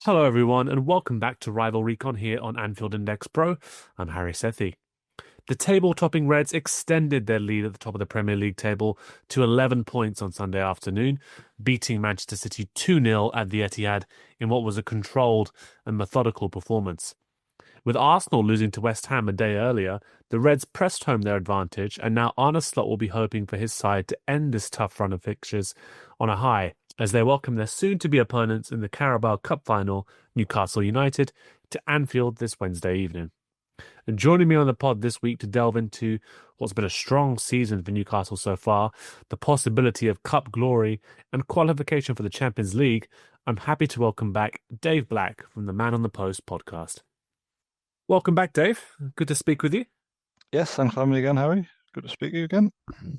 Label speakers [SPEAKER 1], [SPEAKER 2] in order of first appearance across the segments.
[SPEAKER 1] Hello, everyone, and welcome back to Rival Recon here on Anfield Index Pro. I'm Hari Sethi. The table-topping Reds extended their lead at the top of the Premier League table to 11 points on Sunday afternoon, beating Manchester City 2-0 at the Etihad in what was a controlled and methodical performance. With Arsenal losing to West Ham a day earlier, the Reds pressed home their advantage, and now Arne Slot will be hoping for his side to end this tough run of fixtures on a high as they welcome their soon-to-be opponents in the Carabao Cup final, Newcastle United, to Anfield this Wednesday evening. And joining me on the pod this week to delve into what's been a strong season for Newcastle so far, the possibility of cup glory and qualification for the Champions League, I'm happy to welcome back Dave Black from the Man on the Post podcast. Welcome back, Dave. Good to speak with you.
[SPEAKER 2] Yes, thanks for having me again, Harry. Good to speak to you again.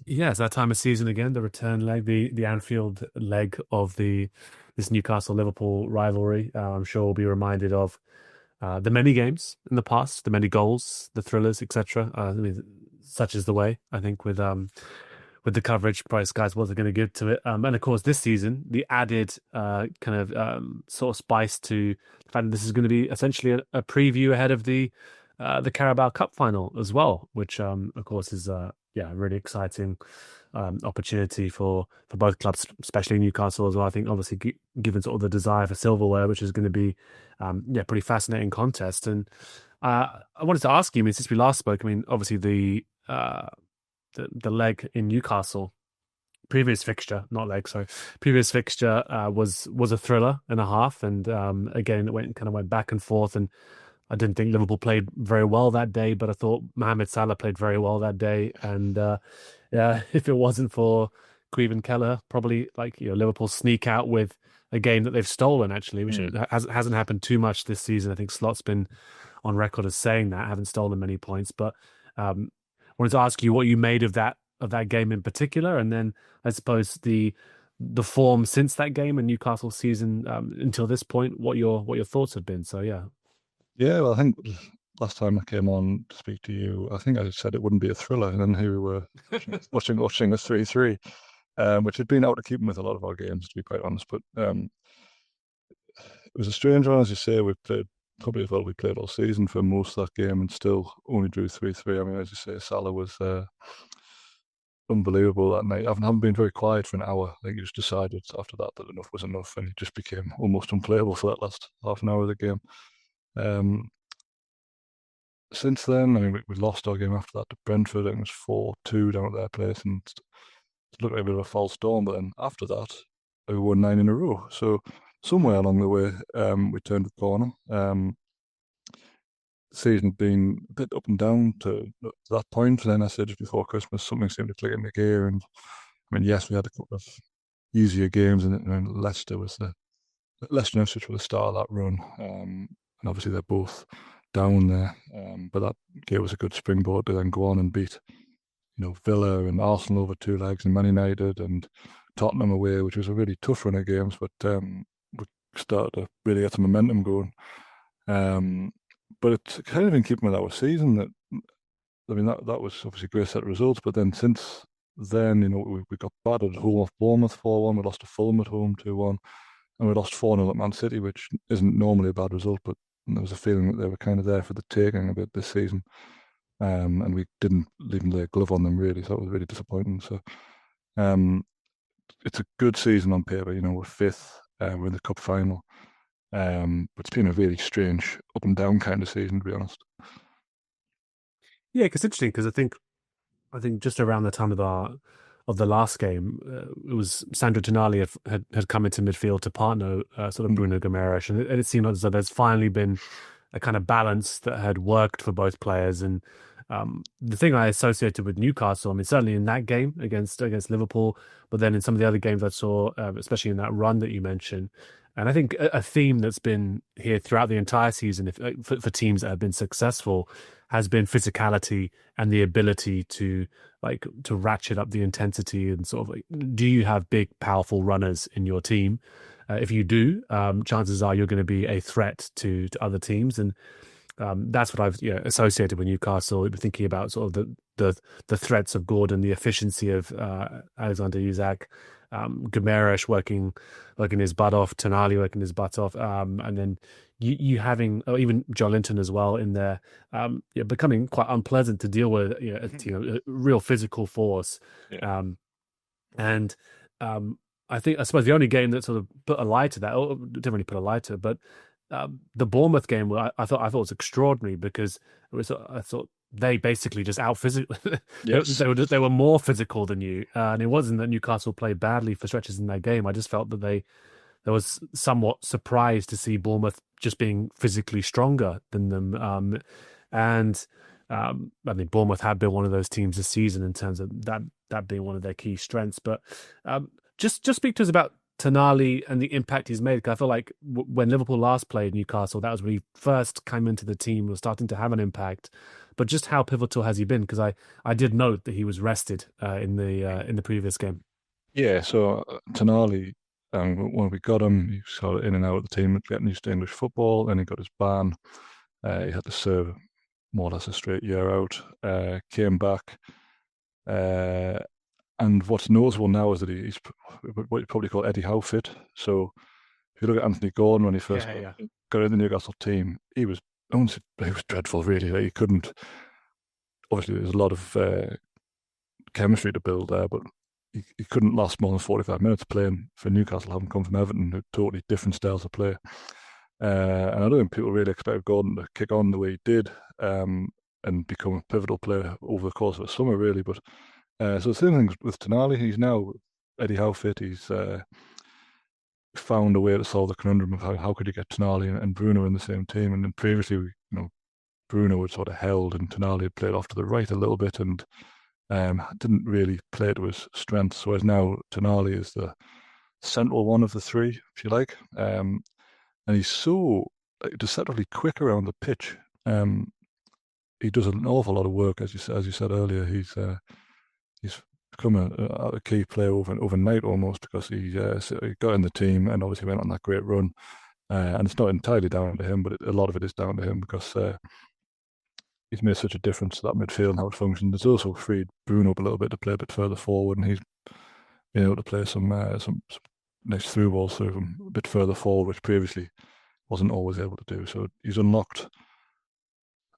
[SPEAKER 1] Yeah, it's that time of season again, the return leg, the Anfield leg of this Newcastle-Liverpool rivalry. I'm sure we'll be reminded of the many games in the past, the many goals, the thrillers, etc. Such is the way, I think, with the coverage Price Guys wasn't going to give to it. And of course, this season, the added sort of spice to the fact that this is going to be essentially a preview ahead of the Carabao Cup final as well, which of course is a really exciting opportunity for both clubs, especially Newcastle as well. I think obviously given sort of the desire for silverware, which is going to be pretty fascinating contest. And I wanted to ask you, I mean, since we last spoke, I mean, obviously the leg in Newcastle, previous fixture was a thriller and a half, and again it went back and forth, and I didn't think Liverpool played very well that day, but I thought Mohamed Salah played very well that day, and if it wasn't for Queven Keller, probably Liverpool sneak out with a game that they've stolen actually, which hasn't happened too much this season. I think Slot's been on record as saying that haven't stolen many points, but wanted to ask you what you made of that game in particular, and then I suppose the form since that game and Newcastle season until this point, what your thoughts have been. So yeah.
[SPEAKER 2] Yeah, well, I think last time I came on to speak to you, I think I said it wouldn't be a thriller, and then here we were watching a 3-3, which had been out of keeping with a lot of our games, to be quite honest. But it was a strange one, as you say. We played probably as well we played all season for most of that game, and still only drew 3-3. I mean, as you say, Salah was unbelievable that night. I haven't been very quiet for an hour. I think he just decided after that enough was enough, and he just became almost unplayable for that last half an hour of the game. Since then, I mean, we lost our game after that to Brentford. I think it was 4-2 down at their place, and it looked like a bit of a false dawn. But then after that, we won 9 in a row. So somewhere along the way, we turned the corner. The season had been a bit up and down to that point. And then I said just before Christmas, something seemed to click into gear. And I mean, yes, we had a couple of easier games, and Leicester was Leicester and Ipswich were the star of that run. And obviously they're both down there, but that gave us a good springboard to then go on and beat, Villa and Arsenal over 2 legs, and Man United and Tottenham away, which was a really tough run of games. But we started to really get some momentum going. But it's kind of in keeping with our season. That that was obviously a great set of results. But then since then, we got battered at home off Bournemouth 4-1. We lost to Fulham at home 2-1. And we lost 4-0 at Man City, which isn't normally a bad result, but there was a feeling that they were kind of there for the taking a bit this season. And we didn't even lay a glove on them, really, so it was really disappointing. So it's a good season on paper. We're 5th, we're in the cup final. But it's been a really strange up and down kind of season, to be honest.
[SPEAKER 1] Yeah, it's interesting because I think just around the time of the last game, it was Sandro Tonali had come into midfield to partner sort of Bruno Guimaraes, and it seemed as though there's finally been a kind of balance that had worked for both players. And the thing I associated with Newcastle, I mean, certainly in that game against Liverpool, but then in some of the other games I saw, especially in that run that you mentioned. And I think a theme that's been here throughout the entire season, for teams that have been successful, has been physicality and the ability to ratchet up the intensity and sort of do you have big, powerful runners in your team? If you do, chances are you're going to be a threat to other teams, and that's what I've associated with Newcastle. Thinking about sort of the threats of Gordon, the efficiency of Alexander Isak. Guimaraes working his butt off, Tonali working his butt off, and then you having, or even Joelinton as well in there, becoming quite unpleasant to deal with. A real physical force,
[SPEAKER 2] Yeah.
[SPEAKER 1] and I suppose the only game that sort of put a light to that, or didn't really put a light to it, but the Bournemouth game, I thought was extraordinary because I thought they basically just out physical.
[SPEAKER 2] Yes.
[SPEAKER 1] They were more physical than you, and it wasn't that Newcastle played badly for stretches in that game. I just felt that there was somewhat surprised to see Bournemouth just being physically stronger than them. And I mean, Bournemouth had been one of those teams this season in terms of that being one of their key strengths. But just speak to us about Tonali and the impact he's made. 'Cause I feel like when Liverpool last played Newcastle, that was when he first came into the team, was starting to have an impact. But just how pivotal has he been? Because I did note that he was rested in the previous game.
[SPEAKER 2] Yeah, so Tonali, when we got him, he was sort of in and out of the team, getting used to English football. Then he got his ban. He had to serve more or less a straight year out. Came back. And what's noticeable now is that he's what you probably call Eddie Howe fit. So if you look at Anthony Gordon when he first got in the Newcastle team, he was dreadful, really. Like, he couldn't. Obviously, there's a lot of chemistry to build there, but he couldn't last more than 45 minutes playing for Newcastle, having come from Everton, who totally different styles of play. And I don't think people really expect Gordon to kick on the way he did and become a pivotal player over the course of the summer, really. But so the same thing with Tonali. He's now Eddie Howe fit. He's found a way to solve the conundrum of how could you get Tonali and Bruno in the same team. And then previously, Bruno was sort of held and Tonali had played off to the right a little bit and didn't really play to his strengths. Whereas now Tonali is the central one of the three, if you like. And he's so deceptively quick around the pitch. He does an awful lot of work, as you said earlier. He's become a key player overnight almost because he got in the team and obviously went on that great run. And it's not entirely down to him, but a lot of it is down to him because he's made such a difference to that midfield and how it functions. It's also freed Bruno up a little bit to play a bit further forward, and he's been able to play some nice through balls through him a bit further forward, which previously wasn't always able to do. So he's unlocked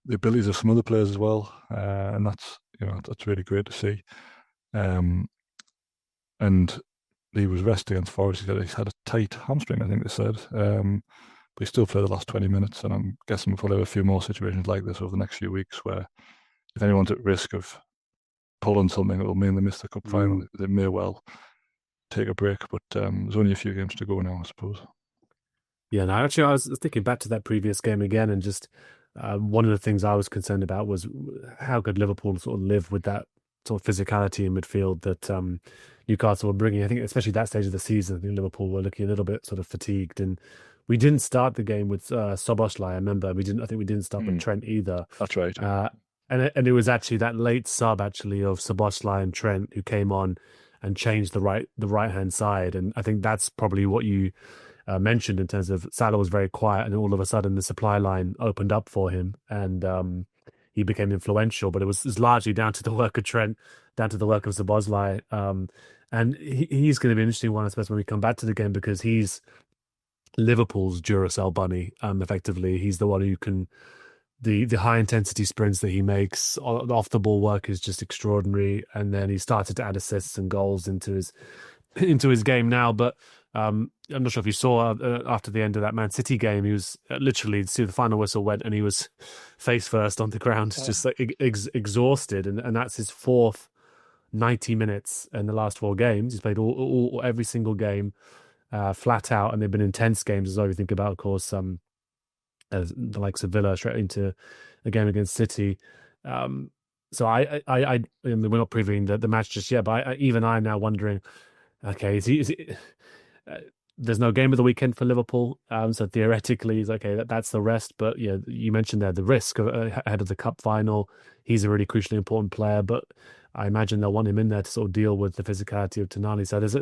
[SPEAKER 2] the abilities of some other players as well, and that's really great to see. And he was resting against Forest. He's had a tight hamstring, I think they said. But he still played the last 20 minutes, and I'm guessing we'll probably have a few more situations like this over the next few weeks where if anyone's at risk of pulling something that will mean they miss the cup final, they may well take a break. But there's only a few games to go now, I suppose.
[SPEAKER 1] Yeah, no, actually, I was thinking back to that previous game again, and just one of the things I was concerned about was how could Liverpool sort of live with that sort of physicality in midfield that Newcastle were bringing. I think especially that stage of the season, I think Liverpool were looking a little bit sort of fatigued, and we didn't start the game with Szoboszlai. I remember I think we didn't start with Trent either.
[SPEAKER 2] That's right.
[SPEAKER 1] And it was actually that late sub actually of Szoboszlai and Trent who came on and changed the right hand side, and I think that's probably what you mentioned in terms of Salah was very quiet, and all of a sudden the supply line opened up for him, and he became influential. But it was largely down to the work of Trent, down to the work of Szoboszlai, and he's going to be an interesting one, I suppose, when we come back to the game, because he's Liverpool's Duracell bunny. Effectively, he's the one who can the high intensity sprints that he makes off the ball work is just extraordinary, and then he started to add assists and goals into his game now. But I'm not sure if you saw after the end of that Man City game, he was literally the final whistle went and he was face first on the ground, just like exhausted, and that's his fourth 90 minutes in the last four games. He's played every single game flat out, and they've been intense games as well. We think about, of course, as the likes of Villa straight into a game against City. So I mean, we're not previewing the match just yet, but I'm now wondering, okay, is he there's no game of the weekend for Liverpool, so theoretically, it's okay. That's the rest. But yeah, you mentioned there the risk ahead of the cup final. He's a really crucially important player, but I imagine they'll want him in there to sort of deal with the physicality of Tonali. So there's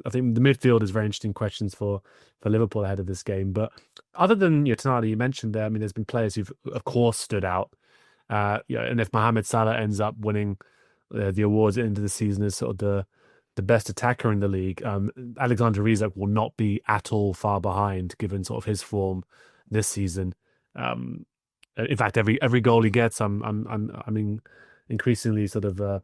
[SPEAKER 1] I think the midfield is very interesting questions for Liverpool ahead of this game. But other than Tonali, you mentioned there, I mean, there's been players who've of course stood out. And if Mohamed Salah ends up winning the awards at the end of the season as sort of the the best attacker in the league. Alexander Isak will not be at all far behind, given sort of his form this season. In fact, every goal he gets, I mean, increasingly sort of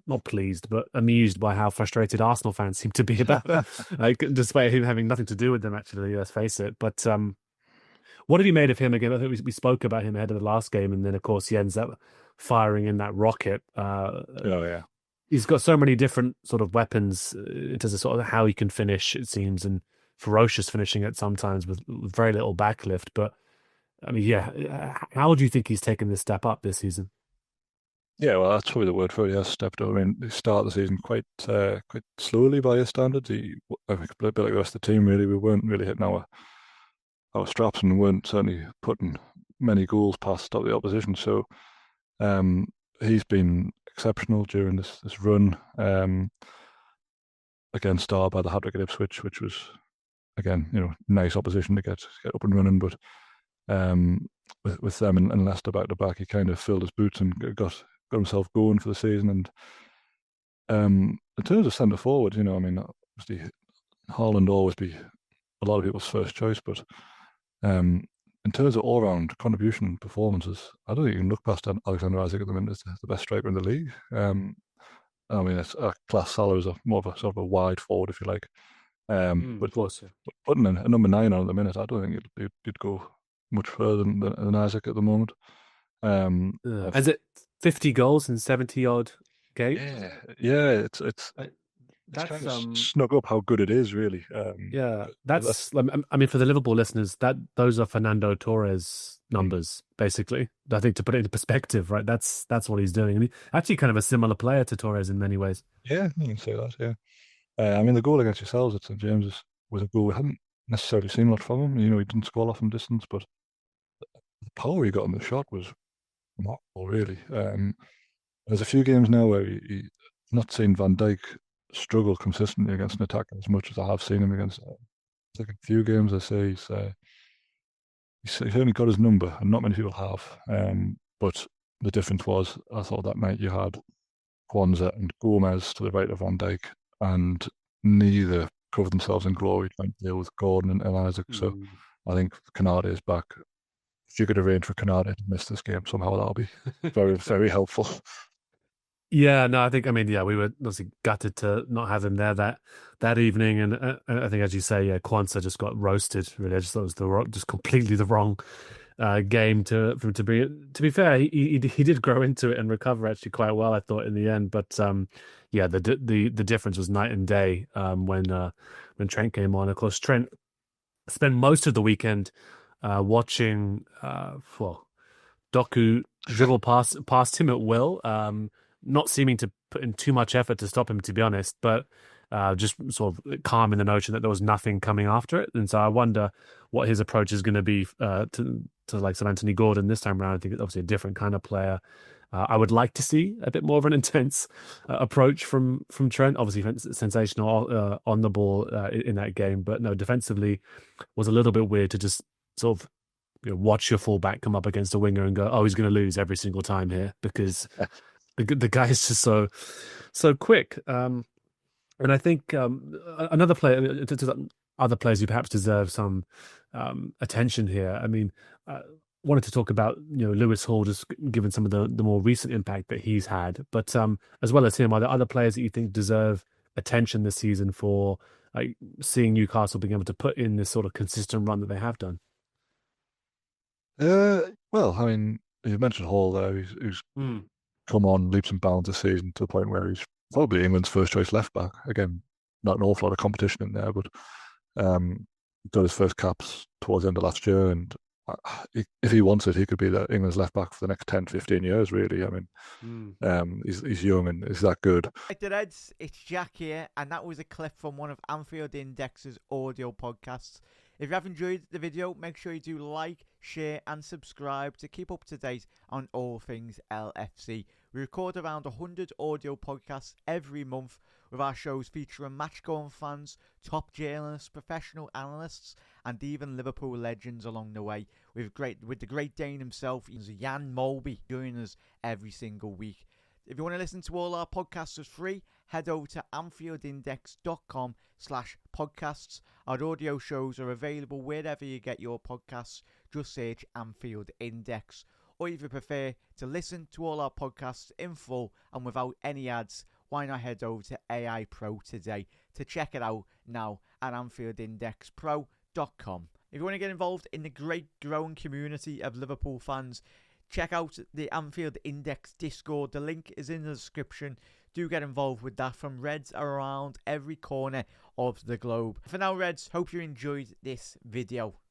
[SPEAKER 1] not pleased, but amused by how frustrated Arsenal fans seem to be about it, like, despite him having nothing to do with them. Actually, let's face it. But what have you made of him again? I think we spoke about him ahead of the last game, and then of course he ends up firing in that rocket.
[SPEAKER 2] Oh yeah.
[SPEAKER 1] He's got so many different sort of weapons in terms of sort of how he can finish, it seems, and ferocious finishing at sometimes with very little backlift. But I mean, yeah, how do you think he's taken this step up this season?
[SPEAKER 2] Yeah, well, that's probably the word for it. He has stepped up. I mean, he started the season quite slowly by his standards. I think, a bit like the rest of the team, really, we weren't really hitting our straps and weren't certainly putting many goals past the opposition. So um, he's been exceptional during this run. Again, starred by the hat-trick at Ipswich, which was, again, nice opposition to get up and running. But with them and Leicester back to back, he kind of filled his boots and got himself going for the season. And in terms of centre forward, I mean, obviously Haaland will always be a lot of people's first choice, but in terms of all-round contribution and performances, I don't think you can look past Alexander Isak at the minute as the best striker in the league. I mean, it's Class Salah is more of a sort of a wide forward, if you like. But
[SPEAKER 1] Of course, yeah.
[SPEAKER 2] putting a number 9 on at the minute, I don't think you'd go much further than Isak at the moment.
[SPEAKER 1] Is it 50 goals in 70 odd games?
[SPEAKER 2] Yeah. It's
[SPEAKER 1] That's
[SPEAKER 2] kind of snuck up how good it is, really.
[SPEAKER 1] Yeah, that's. I mean, for the Liverpool listeners, those are Fernando Torres numbers, basically. I think to put it into perspective, right? That's what he's doing. And actually, kind of a similar player to Torres in many ways.
[SPEAKER 2] Yeah, you can say that. Yeah. I mean, the goal against yourselves at St James's was a goal we hadn't necessarily seen much from him. He didn't score off from distance, but the power he got on the shot was remarkable, really. There's a few games now where he's not seen Van Dijk struggle consistently against an attacker as much as I have seen him against. Like a few games, I say he's certainly got his number, and not many people have. But the difference was, I thought that night you had Kwanzaa and Gomez to the right of Van Dijk, and neither covered themselves in glory trying to deal with Gordon and Isak. So I think Canada is back. If you could arrange for Canada to miss this game somehow, that'll be very, very helpful.
[SPEAKER 1] Yeah, no, I mean, yeah, we were obviously gutted to not have him there that evening, and I think, as you say, yeah, Kwanzaa just got roasted. Really, I just thought it was just completely the wrong game for him to be. To be fair, he did grow into it and recover actually quite well, I thought, in the end. But yeah, the difference was night and day when Trent came on. Of course, Trent spent most of the weekend watching Doku dribble past him at will. Not seeming to put in too much effort to stop him, to be honest, but just sort of calm in the notion that there was nothing coming after it. And so I wonder what his approach is going to be to like Sir Anthony Gordon this time around. I think it's obviously a different kind of player. I would like to see a bit more of an intense approach from Trent. Obviously, sensational on the ball in that game, but no, defensively was a little bit weird to just sort of watch your fullback come up against a winger and go, oh, he's going to lose every single time here because the guy is just so quick. And I think another player, other players who perhaps deserve some attention here. I mean, wanted to talk about Lewis Hall, just given some of the more recent impact that he's had. But as well as him, are there other players that you think deserve attention this season for seeing Newcastle being able to put in this sort of consistent run that they have done?
[SPEAKER 2] Well, I mean, you mentioned Hall there, who's come on leaps and bounds this season to the point where he's probably England's first choice left back. Again, not an awful lot of competition in there, but got his first caps towards the end of last year, and if he wants it, he could be England's left back for the next 10, 15 years, really. I mean, he's young and he's that good.
[SPEAKER 3] Right, the Reds, it's Jack here, and that was a clip from one of Anfield Index's audio podcasts. If you have enjoyed the video, make sure you do like, share and subscribe to keep up to date on all things LFC. We record around 100 audio podcasts every month, with our shows featuring match-going fans, top journalists, professional analysts and even Liverpool legends along the way. With the Great Dane himself, Jan Molby, joining us every single week. If you want to listen to all our podcasts for free, head over to anfieldindex.com/podcasts. Our audio shows are available wherever you get your podcasts. Just search Anfield Index. Or if you prefer to listen to all our podcasts in full and without any ads, why not head over to AI Pro today to check it out now at AnfieldIndexPro.com. If you want to get involved in the great growing community of Liverpool fans, check out the Anfield Index Discord. The link is in the description. Do get involved with that from Reds around every corner of the globe. For now, Reds, hope you enjoyed this video.